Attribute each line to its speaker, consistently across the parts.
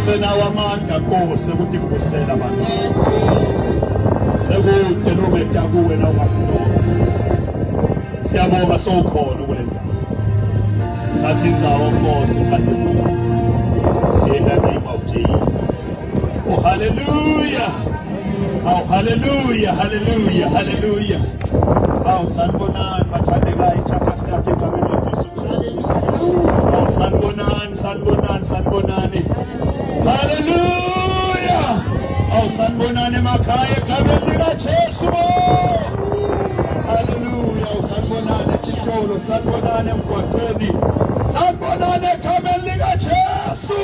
Speaker 1: Senawamanda Nkosi ukutifusela abantu. Sekude noma ekuwe na uMabulosi. Siyabonga sokhona ukulenza. Thatha indzawo Nkosi kanti in the name of Jesus. Oh hallelujah. Oh hallelujah, hallelujah, hallelujah. Oh sanibonani bathandekayo eChakastad egameni leJesu Kristu. Oh sanibonani. Hallelujah. Oh sanibonani emakhaya egameni likaJesu. Hallelujah. Oh sanibonani eTitolo, sanibonani emgwaqweni. Sanibonani egameni likaJesu.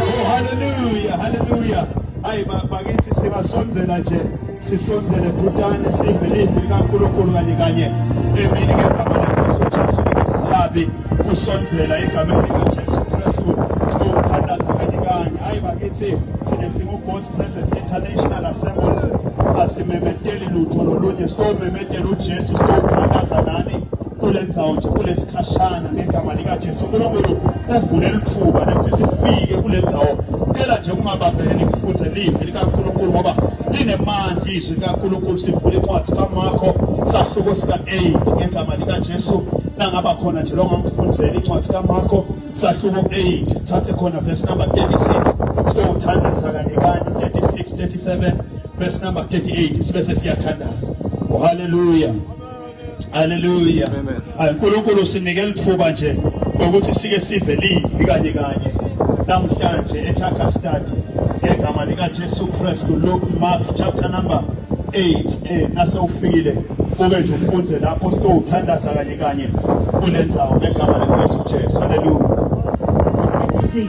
Speaker 1: Oh hallelujah, hallelujah. Hayi bakithi sibasonzela nje sisonzele dudane sivelive likaNkulunkulu kanye emini ngegama leNkosi uJesu ngesisabi kusonzela egameni likaJesu Kristu sokuthandaza kanye hayi bakithi thina singu God's Presence International Assemblies asimemeteli lutho lolunye sikomemetela uJesu sikuthandaza nani kulendzawo nje kulesikhashana ngegama likaJesu uNkulunkulu uvule lithuba lethi sifike kulendzawo phela nje ungabambeleli kufunze live likaNkulunkulu ngoba linemandla izwi likaNkulunkulu sivule incwadi kaMarko sahluko sika 8 ngegama likaJesu nangaba khona nje longamfundzela incwadi kaMarko sahluko 8 sithathe khona verse number 36 sitothandaza kanye 36 37 verse number 38 sibese siyathandaza. Oh hallelujah. Hallelujah.
Speaker 2: Amen.
Speaker 1: uNkulunkulu sinikela ithuba nje ukuthi sike sive live kanye namhlanje eChakastad ngegama likaJesu Kristu Mark chapter number 8 nase ufikile ube nje ufunze lapho sitothandaza kanye kulendzawo ngegama likaJesu Jesu. Hallelujah.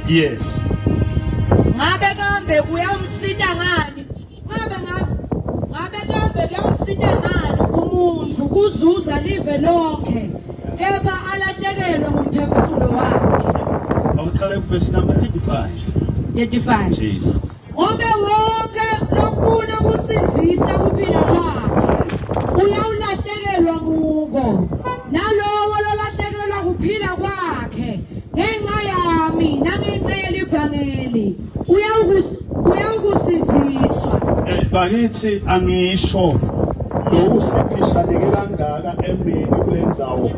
Speaker 1: Yes.
Speaker 3: Ngabe kambe kuyamsida ngani? Ngabe kambe kuyamsida ngani umuntu kuzuza live lonke kepha alahlekelwe ngumphefumulo wakhe?
Speaker 1: Awuqala verse number 35. Jesus.
Speaker 3: Ngobe wonke lofuna kusinzisa kuphila kwakhe uyawulahlekelwa nguko. Nalowo lolahlekelwa kuphila kwakhe ngenxa yami nangicela ivangeli uyawukusinziswa.
Speaker 1: Bakithi angisho lokusiphishaneke kangaka emini kulendzawo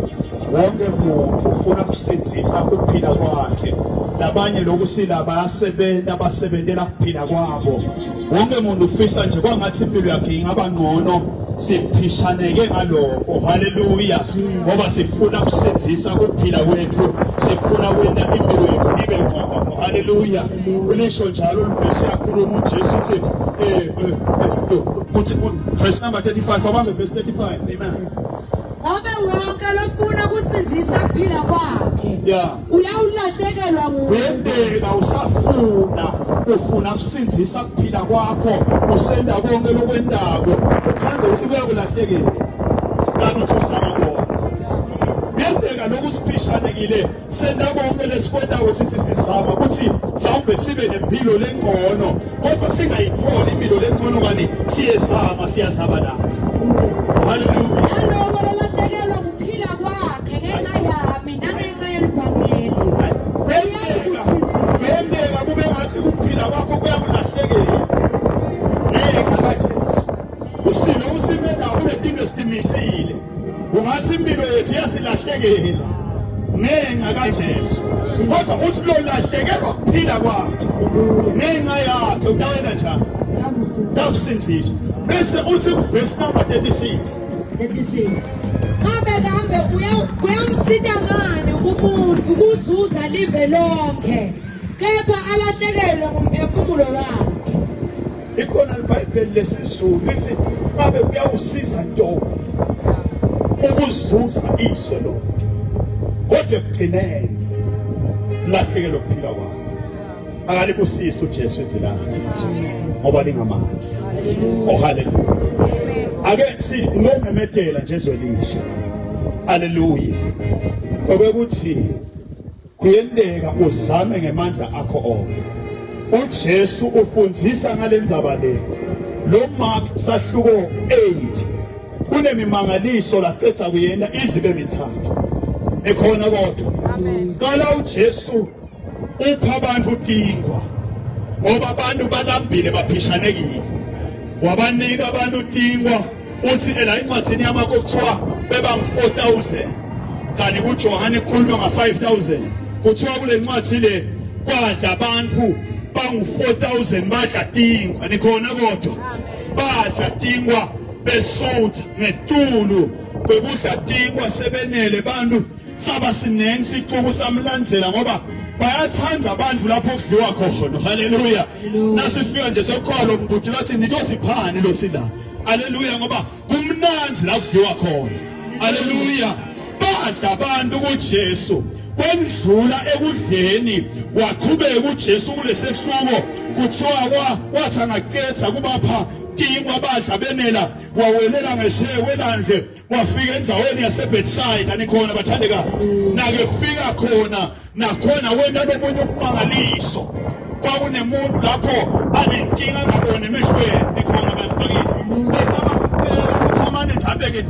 Speaker 1: wonke umuntu ufuna kusinzisa kuphila kwakhe labanye lokusila bayasebenza basebenzela kuphila kwabo wonke umuntu ufisa nje kwangathi impilo yakhe ingaba ngcono siphishaneke ngaloko. Haleluya. Ngoba sifuna ukusenzisa kuphila kwethu, sifuna kwenda impilo yethu ibe ngcono. Haleluya. Ulisho njalo ulivesi yakhuluma uJesu uthi verse number 35, abambe verse 35. Amen.
Speaker 3: Ngobe wonke lofuna ukusinzisa kuphila kwakhe uyawulahlekelwa nguwe.
Speaker 1: Wendeka ufuna ukusinzisa kuphila kwakho, usenda konke lokwendako, ukhanze ukuthi kuyakulahlekela kanti uthi usama kona. Wendeka lokusiphishanekile, senda konke lesikwendako sithi sizama ukuthi mhlawumbe sibe nempilo lengcono, kodwa singayitholi impilo lengcono kanti siyezama siyazabalaza. Hallelujah. Kuphila kwakho kuyakulahlekela ngenxa kaJesu. Usime la unezinto esimisile. Ungathi impilo yethu yasilahlekela ngenxa kaJesu. Kodwa uthi lo lahlekelwa kuphila kwakhe ngenxa yakhe utawela njani? Dabusinziswa. Bese uthi verse number 36.
Speaker 3: Kambe uyamsida ngani umuntu ukuzuza live lonke kepha alahlekelwe ngumphefumulo wakhe?
Speaker 1: Ikhona iBhayibheli lesizulu lithi ngabe kuyawusiza ntoni ukuzuza izwe lonke kodwa ekugcineni lahlekelwe ukuphila kwakho. Akalibusisa uJesu izwi lakhe ngoba lingamandla. Oh haleluya. Ake sinomemedela nje izwe lisha. Haleluya. Kwekuthi kuyendeka uzame ngemandla akho onke. uJesu ufundzisa ngalendzaba le. Lo Mark sahluko 8 kunemimangaliso laqedza kuyena izibe mithathu. Ekhona kodwa. Amen. Qala uJesu upha abantu tingwa ngoba abantu balambile baphishanekile. Wabanika abantu tingwa uthi ela incwadzini yamakho kuthiwa bebangu 4000 kanti kuJohane ikhuluma nga 5000. Kuthiwa kule ncwadi le kwadla abantu bangu 4000 badla tingwa. Nikhona kodwa badla tingwa besutha ngetulu kwekudla tingwa sebenele bantu saba sinengi sixuku samlandzela ngoba bayathanda abantu lapho kudliwa khona. Haleluya. Nasifika nje sokholo mbuthi lathi nitosiphani lo sila. Haleluya ngoba kumnanzi la kudliwa khona. Haleluya. Badla abantu kuJesu kwendlula ekudleni waqhubeka uJesu kulesehluko kuthiwa wathi angaqedza kubapha tingwa badla benela wawelela ngeshewe landle wafika endzaweni yaseBethsaida. Nikhona bathandeka nake fika khona nakhona wena lomunye ummangaliso kwakunemuntu lapho anenkinga ngabone emehlweni. Nikhona bantu bakithi abamphela ukuthi amane nje abeke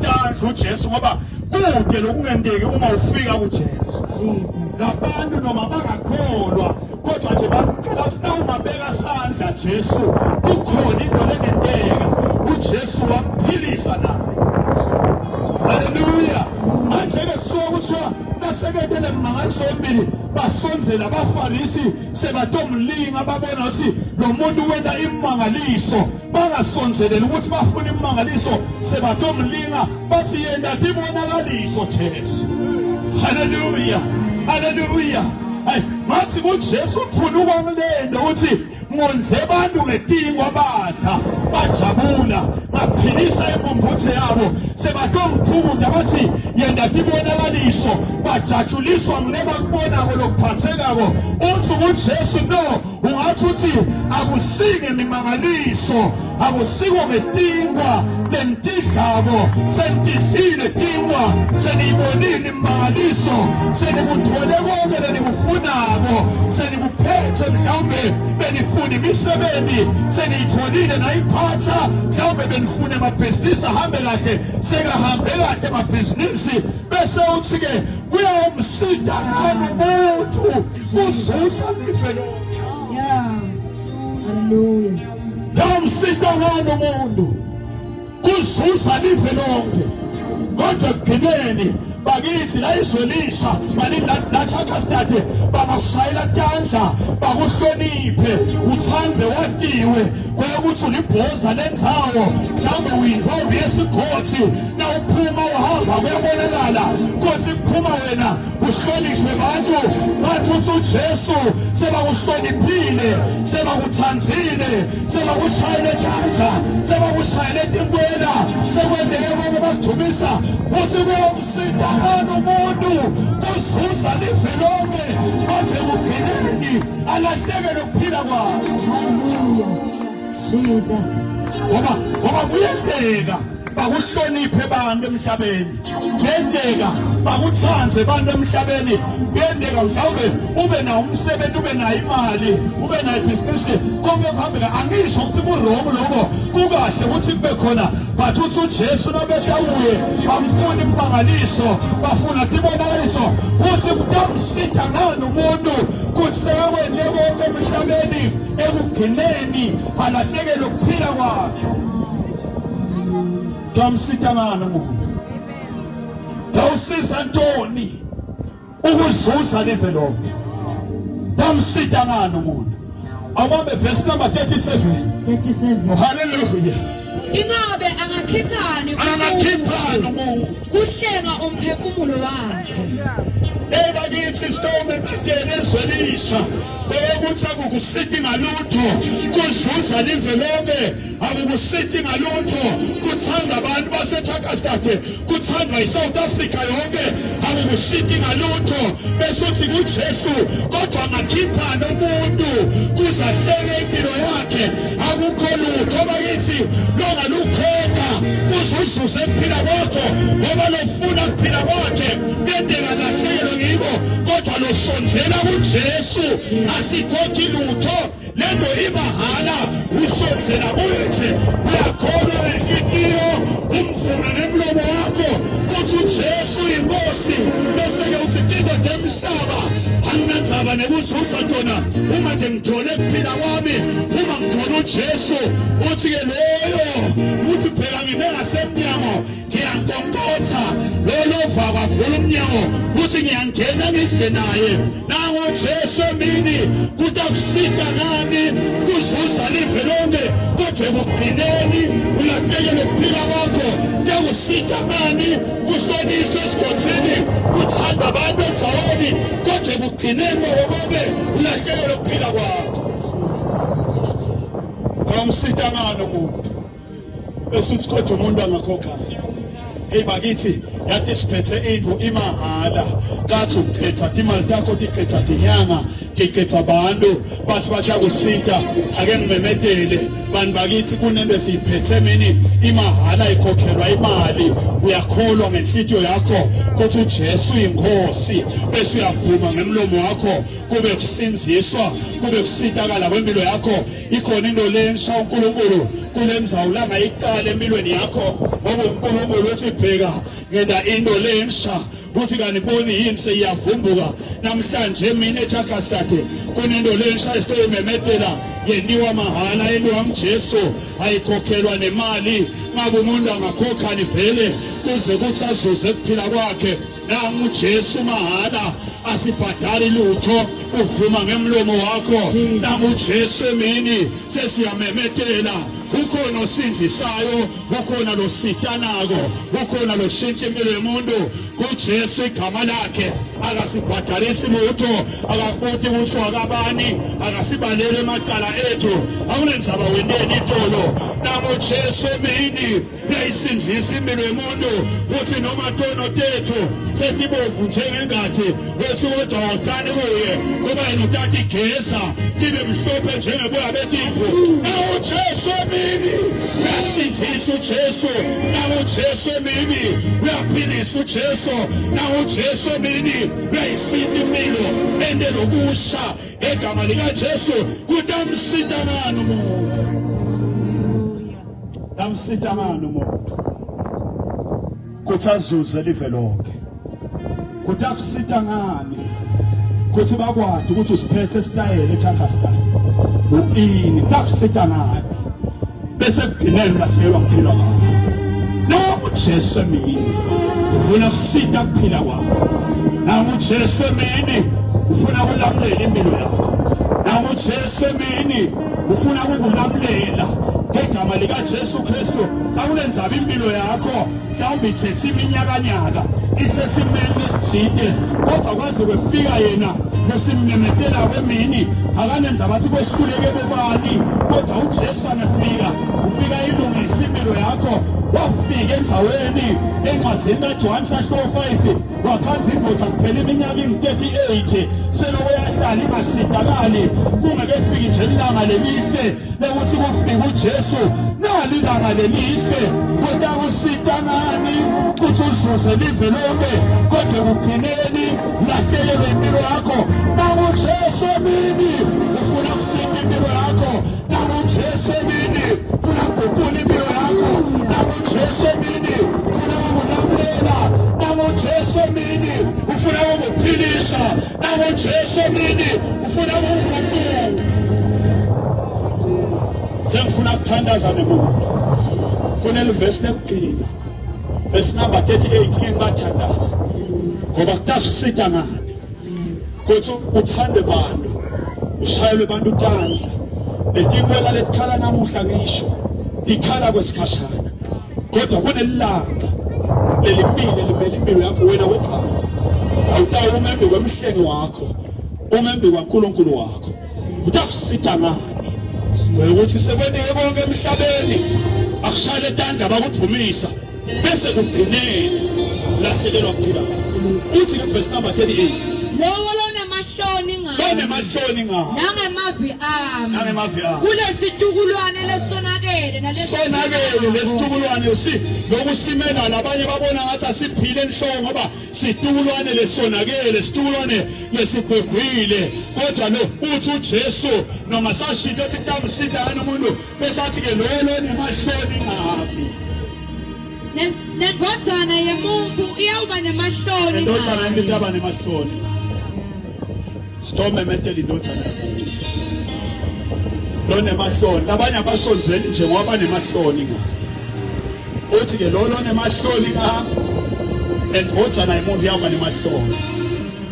Speaker 1: uJesu ngoba kude lokungendeki uma ufika kuJesu. Labantu noma bangakholwa kodwa nje bamcela ukuthi uma beka sandla Jesu kukhona into lengendeka. uJesu wamphilisa naye. Haleluya. Manje kusuka kuthiwa nasekele mmangaliso embili basonzela abaFarisi sebatomlinga babona ukuthi lo muntu wenda imangaliso bangasonzeleli ukuthi bafuna imangaliso sebatomlinga bathi yenda tibonakaliso Jesu. Haleluya. Haleluya. Hayi mathi uJesu ufuna ukwamlenda ukuthi mondle abantu ngetingwa badla bajabula baphilisa imbumbuthe yabo sebatomphumuda bathi yenda tibonakaliso bajajuliswa ngileba kubonako lokuphathekako. Uthi uJesu no ungathi uthi akusinge imimangaliso akusiko ngetingwa lentidlako sentidlile tingwa senibonile imimangaliso senikuthole konke lenikufunako senikuphethe mhlawumbe benifuna imisebenzi seniyitholile nayiphatha mhlawumbe benifuna amabhizinisi ahambe kahle sekahambe kahle amabhizinisi bese uthi-ke kuyawumsida ngani umuntu kuzuza life lonke.
Speaker 3: Haleluya.
Speaker 1: Yawumsida ngani umuntu kuzuza life lonke kodwa ekugcineni bakithi la izolisha mali la Tjakastad bangakushayela tandla bakuhloniphe uthande watiwe kwekuthi ulibhoza lendzawo mhlawumbe uyintombi yesigodi na uphuma uhamba kuyabonakala kuthi kuphuma wena uhlonishwe bantu bathi uthi uJesu sebakuhloniphile sebakuthandzile sebakushayele tandla sebakushayele timbwela sekwendeke konke bakudumisa uthi kuyomsita ngani umuntu kuzuza live lonke bathi ekugcineni alahlekelwe ukuphila kwakhe.
Speaker 3: Jesus.
Speaker 1: Ngoba kuyenteka bakuhloniphe abantu emhlabeni, kuyenteka bakuthanze abantu emhlabeni, kuyenteka mhlawumbe ube nawo umsebenzi, ube nayo imali, ube nayo ibhizinisi, konke kuhambeka. Angisho ukuthi kuwrong lokho, kukahle ukuthi kube khona, but uthi uJesu nabetawuye bamfuna impangaliso, bafuna tibonakaliso, uthi kutamsita ngani umuntu kuthi sekakwende konke emhlabeni ekugcineni alahlekelwe ukuphila kwakhe. Kamsita ngani umuntu? Dawusiza ntoni ukuzuza live lonke? Kamsita ngani umuntu? Awubambe verse number 37.
Speaker 3: 37.
Speaker 1: Oh, hallelujah.
Speaker 3: Ingabe angakhiphani
Speaker 1: umuntu
Speaker 3: kuhlenga umphefumulo wakhe.
Speaker 1: Bakithi isitome emadeni ezwelisha ukuthi akukusithi ngalutho kuzuza live lonke, akukusithi ngalutho kuthanda abantu baseTjakastad, kuthandwa yiSouth Africa yonke, akukusithi ngalutho bese uthi kuJesu kodwa angakhiphani umuntu kuzahleke impilo yakhe, akukho lutho bakithi longalukhokha kuzuzuze ukuphila kwakho, ngoba lofuna ukuphila kwakhe kuyenteka lahlekelwe ngiko, kodwa losonzela kuJesu asikhokhi lutho, lento imahala, usonzela kuye nje, uyakholwa ngenhliziyo, umvume ngemlomo wakho ukuthi uJesu inkosi, bese-ke uthi indoda emhlaba anginandzaba nekuzuza tona, uma nje ngithole ukuphila kwami, uma ngithole uJesu, uthi-ke loyo uthi phela ngime ngasemnyango ngiyankonkotha, lolova kwavula umnyango uthi ngiyangena ngidle naye. Nango Jesu emini kutakusita ngani kuzuza live lonke, kodwa ekugcineni ulahlekelwe ukuphila kwakho. Kuyakusita ngani kuhlonishwe esigodini, kuthanda abantu endzaweni, kodwa ekugcineni konke ulahlekelwe ukuphila kwakho. Kamsita ngani umuntu esuthi kodwa umuntu angakhokhayo? Hey bakithi yathi siphethe indlu imahala, kathi ukuchithwa imali takho tichithwa tinyanga tichithwa abantu bathi bayakusita. Ake ngimemetele bantu bakithi kunento esiyiphethe mini imahala, ikhokhelwa imali, uyakholwa ngenhliziyo yakho ukuthi uJesu inkosi, bese uyavuma ngemlomo wakho kube kusinziswa, kube kusitakala kwempilo yakho. Ikhona into lensha uNkulunkulu kulenzawula ngayiqala empilweni yakho, ngoba uNkulunkulu uthi bheka ngenda into lensha, uthi kaniboni yini seyiyavumbuka namhlanje mina eTjakastad kunento lensha esitoyimemetela, yeniwa mahala, yeniwa mJesu, ayikhokhelwa nemali. Ngabe umuntu angakhokha nivele kuze kuthi azuze ukuphila kwakhe, nangu uJesu mahala, asibhadali lutho, uvuma ngemlomo wakho. Nangu uJesu emini sesiyamemetela, ukhona osinzisayo, ukhona lositanako, ukhona loshintsha impilo yomuntu. kuJesu igama lakhe akasibhadalisi lutho, akakuthi ukuthi wakabani, akasibalele emacala ethu, akunenzaba weneni itolo. Nangu uJesu emini uyayisinzisa impilo yomuntu, uthi noma tono tethu setibovu njengengadi, wethi kodwa wotani kuye kuba yena utata igeza tibe mhlophe njengeboya betimvu. Nangu uJesu emini uyasinzisa uJesu, nangu uJesu emini uyaphilisa uJesu, nangu uJesu emini uyayisita impilo ende lokusha egama likaJesu. Kutamsita ngani umuntu? Tamsita ngani umuntu kuthi azuze live lonke? Kutakusita ngani kuthi bakwazi ukuthi usiphethe esitayela eTjakastad uini? Takusita ngani bese kugcinela ulahlekelwa ukuphila kwakho? Nangu uJesu emini ufuna kusita kuphila kwakho. Nangu Jesu emini ufuna ukulamulela impilo yakho. Nangu Jesu emini ufuna ukulamulela ngegama lika Jesu Kristu. Awulenzabe impilo yakho mhlawumbe ithethe iminyakanyaka isesimeni esithile, kodwa kwaze kwefika yena nosimmemetela kwemini akanenza bathi kwehluleke bobani, kodwa uJesu anefika ufika ilungisa impilo yakho. Wafika enzaweni encwadzini kaJohane 5 wakhanza indoda kuphela iminyaka imi-38 seloko yahlala ingasidakali kungekefiki nje ilanga lelihle lekuthi kufika uJesu. Nali ilanga lelihle kodwa kusita ngani kuthi uzuze live lonke kodwa ekugcineni lahlekelwe impilo yakho. Nangu uJesu emini ufuna kusita impilo yakho. Nangu uJesu emini ufuna kuguqula impilo yakho. Nangu uJesu emini ufuna ukulamulela. Nangu uJesu emini ufuna ukuphilisha. Nangu uJesu emini ufuna ukuguqula. Sengifuna ukuthandaza nemuntu. Kuneli verse lekugcina, verse number 38, ngibathandaza ngoba kutakusita ngani kuthi uthande bantu ushayelwe bantu utandla. Letinkwela letikhala namuhla ngisho tikhala kwesikhashana, kodwa kunelilanga lelimile limele impilo yakho wena wekhaya. Awutayi umembe kwemhleni wakho, umembe kwaNkulunkulu wakho. Kutakusita ngani ngokuthi sekwendeke konke emhlabeni akushayele etandla bakudvumisa bese kugcineni lahlekelwa kuphila. Uthi ke verse number 38,
Speaker 3: lowo lonemahloni ngami
Speaker 1: banemahloni ngami
Speaker 3: nangemavi ami
Speaker 1: nangemavi ami
Speaker 3: kulesitukulwane lesonakele
Speaker 1: lesonakele lesitukulwane lokusimela labanye babona ngathi asiphile enhloko ngoba situkulwane lesonakele, situkulwane lesigwegwile. Kodwa lo uthi uJesu noma sashito ethi kutamsita kana umuntu besathi ke lo lonemahloni ngami.
Speaker 3: Nendodzana yemuntu iyawuba nemahloni.
Speaker 1: Indodzana yomuntu iyaba nemahloni. Sitomemetela indodzana lonemahloni. Labanye abasonzeli nje ngoba banemahloni ngami. Uthi ke lo lonemahloni ngami endodzana yomuntu iyaba nemahloni.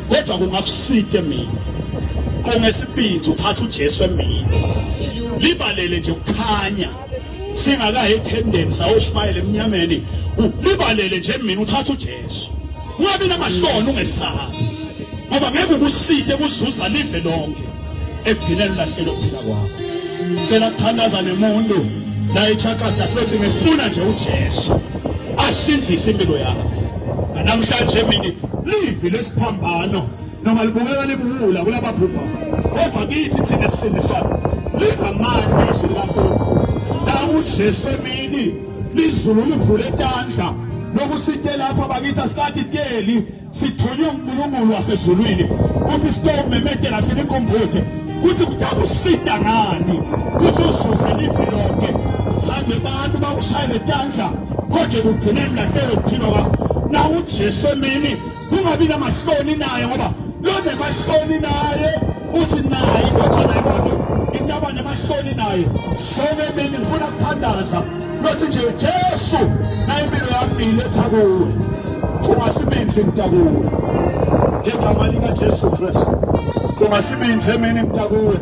Speaker 1: Kodwa kungakusita mina kungesibindi uthatha uJesu emini libalele nje ukukhanya singakayi ethendeni sawushmayela emnyameni. Libalele nje mina uthatha uJesu, ungabi namahloni ungesabi ngoba ngeke ukusite kuzuza live lonke ekugcineni lahlelo kuphila kwakho. Ngicela kuthandaza nemuntu la eChakasta Plot ngifuna nje uJesu asinzise impilo yakho. Namhlanje mina live lesiphambano noma libukeka libuhula kulababhubha, kodwa kithi thina sisindisana lingamandla izwi likaNkulunkulu. Nangu uJesu emini lizulu livule etandla lokusite lapha bakithi asikhathi teli sithunywe uNkulunkulu wasezulwini kuthi sitomemetela sinikhombuthe kuthi kutakusita ngani kuthi uzuze live lonke uthande abantu bakushayele etandla kodwa kugcineni lahlelo kuphila kwakho. Nangu uJesu emini kungabi namahloni naye ngoba lonemahloni naye uthi naye indodzana yomuntu intaba nemahloni naye. Sonke emini ngifuna ukuthandaza lothi nje uJesu naye impilo yami iletha kuwe, kungasibinzi mntakuwe ngegama lika Jesu Kristu, kungasibinzi emini mntakuwe.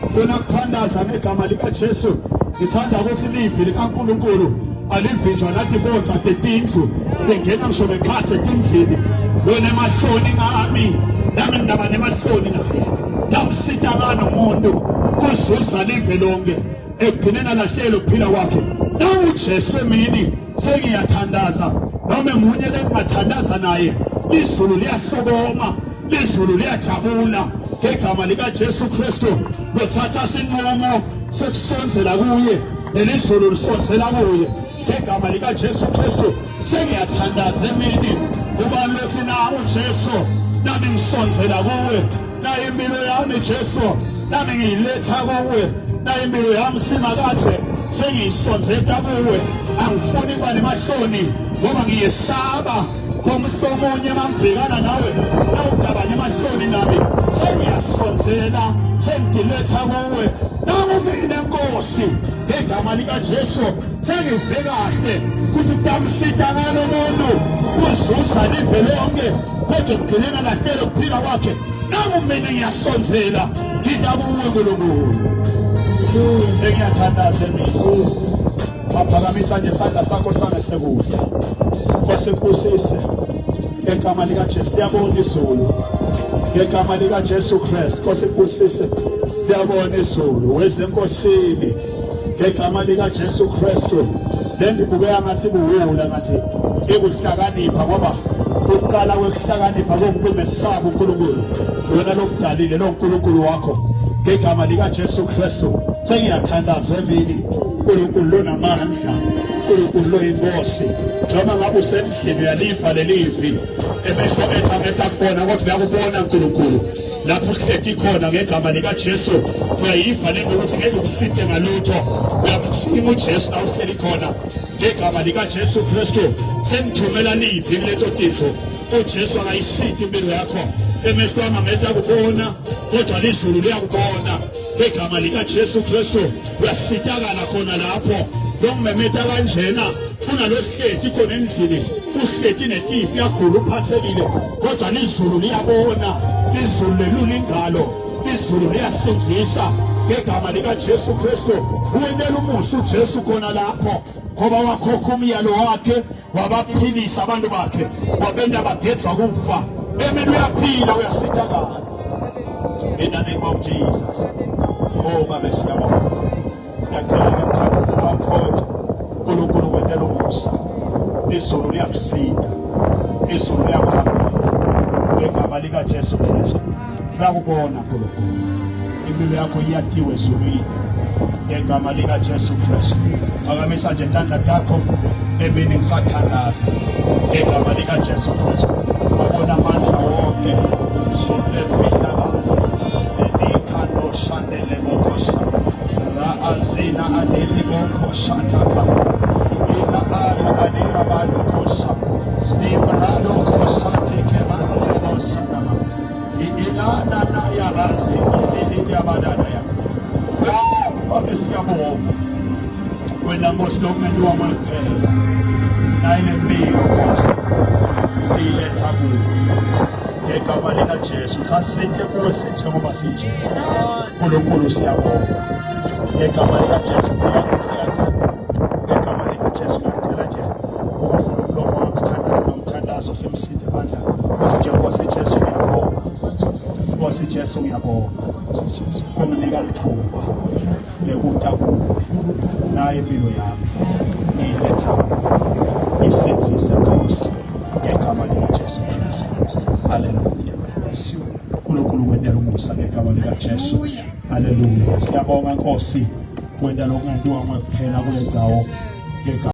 Speaker 1: Ngifuna ukuthandaza ngegama lika Jesu. Ngithanda ukuthi livi likaNkulunkulu alivinjwa nathi bonza tetindlu bengena ngisho bekhathe etindlini. Lonemahloni ngami nami ngaba nemahloni naye damsita ngani umuntu kuzuza live lonke ekugcinena lahlelo kuphila kwakhe. Nangu uJesu emini sengiyathandaza noma emunye lengingathandaza naye. Izulu liyahlokoma, izulu liyajabula ngegama lika Jesu Kristu. Lothatha sinqumo sekusonzela kuye nelizulu lisonzela kuye ngegama lika Jesu Kristu. Sengiyathandaza emini kuba lothi nangu uJesu nami ngisonzela kuwe. Nayi impilo yami Jesu nami ngiyiletha kuwe. Nayi impilo yami simakathe sengiyisonzela kuwe. Angifuni kuba nemahloni ngoba ngiyesaba komhlobo onye mangibhekana nawe nawudaba nemahloni nami sengiyasonzela sengiletha kuwe. Nangu mina Nkosi Nkosi ngegama lika Jesu sengive kahle ukuthi utamsida ngalo muntu uzuza live lonke kodwa ugcinena lahlelo ukuphila kwakhe nami mina ngiyasonzela ngidabuwe kuNkulunkulu engiyathandaza emini aphakamisa nje isandla sakho sangasekudla kwasekusise ngegama lika Jesu siyabona izulu ngegama lika Jesu Christ kwasekusise siyabona izulu wezenkosini ngegama lika Jesu Kristu lendibukeka ngathi buwula ngathi ekuhlakanipha ngoba ukuqala kwekuhlakanipha kongukumesaba uNkulunkulu wena lokudalile lo uNkulunkulu wakho ngegama lika Jesu Kristu sengiyathandaza emini uNkulunkulu lonamandla uNkulunkulu loyinkosi noma ngabe usendlini uyalifa lelivi emehlo ethu amehla kubona kodwa uyakubona uNkulunkulu lapho uhlethi khona ngegama lika Jesu uyayiva lento ukuthi ngeke ukusinde ngalutho uyakusima uJesu la uhleli khona ngegama lika Jesu Kristu senithumela livi kuleto tifo uJesu akayisidi impilo yakho emehlo amehla akubona kodwa lizulu liyakubona ngegama lika Jesu Kristu uyasitakala khona lapho lomemeta kanjena unalohleti khona endlini uhleti netifi yakhulu uphathekile kodwa lizulu liyabona izulu lelula ingalo izulu liyasinzisa ngegama lika Jesu Kristu uwenzela umusa uJesu khona lapho ngoba wakhokha umyalo wakhe wabaphilisa abantu bakhe wabenda bagedwa kufa emini uyaphila uyasitakala in the name of Jesus. Oh Baba siyabonga ngiyacela ngiyathandaza nomfowethu uNkulunkulu wendela umusa izulu liyakusinda izulu liyakuhambela ngegama lika Jesu Kristu uyakubona uNkulunkulu impilo yakho iyatiwe ezulwini ngegama lika Jesu Kristu akamisa nje intanda yakho emini ngisathandaza ngegama lika Jesu Kristu wabona amandla wonke solefihlakala enikano shandele bokosha raazina aneli bokoshataka ina aya adira badokosha librado kosate kemane bosana ilana na ya asini ya badana ya siyabonga wena Nkosi lokumele wamphela na ile mpilo Nkosi siletha kuwe ngegama lika Jesu sasinte kuwe njengoba sinje uNkulunkulu siyabonga ngegama lika Jesu ngegama lika Jesu ngicela nje ukuvula umlomo wami sithandaze nomthandazo semsinde bandla ukuthi njengoba siJesu ngiyabonga Nkosi Jesu ngiyabonga kumnika lithuba lekuta kuwe naye impilo yami iletha isenzise Nkosi ngegama lika Jesu Kristu haleluya besiwe uNkulunkulu wendela umusa ngegama lika Jesu haleluya siyabonga Nkosi wendela lokungentiwa kuphela kule ndzawo ngegama